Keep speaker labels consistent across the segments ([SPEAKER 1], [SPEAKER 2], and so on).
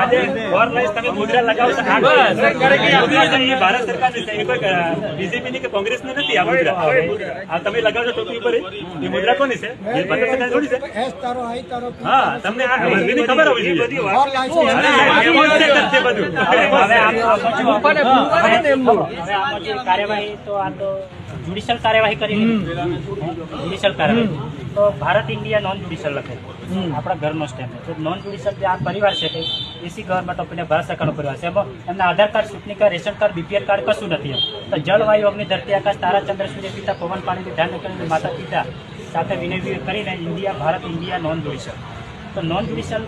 [SPEAKER 1] આજે ઓર્ગનાઇઝ તમે મુદ્રા લગાવો છો ભારત સરકારની બીજેપી ની કે કોંગ્રેસ ની નથી. આ મુદ્રા આ તમે લગાવશો ટોપી ઉપર એ મુદ્રા કોની છે? ભારત સરકાર થોડી છે. હા, તમને આ ખબર હોવી જોઈએ.
[SPEAKER 2] કાર્યવાહી તો આ તો જ્યુડિશિયલ કાર્યવાહી કરી જ્યુડિશિયલ કાર્યવાહી તો ભારત ઇન્ડિયા નોન જ્યુડિશિયલ લખે આપણા ઘરનો સ્ટેપ તો નોન જ્યુડિશિયલ જે આ પરિવાર છે કે એસી ગવર્મેન્ટ ઓફ ઇન્ડિયા ભારત સરકારનો પરિવાર છે. એમાં એમના આધાર કાર્ડ, ચૂંટણી card, ration card, BPL card કશું નથી. તો જળવાયુ, અગ્નિ, ધરતી, આકાશ, તારા, ચંદ્ર, સૂર્ય, પિતા, પવન, પાણી ધ્યાન કરીને માતા પિતા સાથે વિનય કરીને India Bharat India non judicial. તો નોન જ્યુડિશિયલ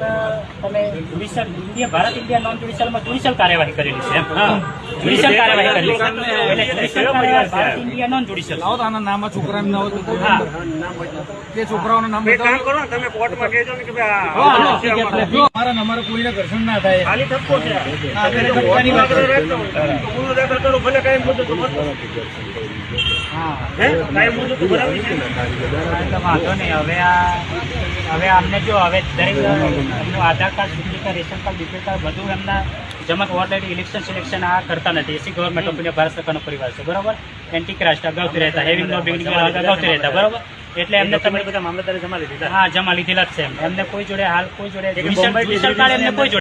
[SPEAKER 2] તમે judicial India Bharat India non જ્યુડિશિયલમાં જ્યુડિશિયલ કાર્યવાહી કરેલી છે. જ્યુડિશિયલ કાર્યવાહી કરેલી છે એટલે જ્યુડિશિયલ કાર્યવાહી ભારત ઇન્ડિયા નોન જ્યુડિશિયલ.
[SPEAKER 3] આના નામ છોકરાનું નામ તે છોકરાઓનું નામ
[SPEAKER 1] કામ કરો ને તમે કોર્ટમાં કહેજો ને કે
[SPEAKER 3] અમારા કોઈને ઘર્ષણ ના થાય.
[SPEAKER 1] ખાલી ધક્કો છે. ભલે કઈ મુદ્દો તો વાંધો
[SPEAKER 2] નહીં. હવે અમને જો હવે દરેક એમનું આધાર કાર્ડ, ચૂંટણી card, ration card, BPL card બધું એમના જમા ઓલરેડી ઇલેક્શન સિલેક્શન આ કરતા નથી. એસી ગવર્મેન્ટ ઓફ ઇન્ડિયા ભારત સરકારનો પરિવાર છે, બરાબર. એન્ટી ક્રાસ્ટ અગાઉથી રહેતા, હેવિંગ નો બિગનિંગ અગાઉથી રહેતા, બરાબર. એટલે એમને તમે બધા મામલતદારે જમા લીધેલા. હા, જમા લીધેલા જ છે. એમને કોઈ જોડે હાલ કોઈ જોડે જ્યુડિશિયલ કાર્ડ એમને કોઈ જોડે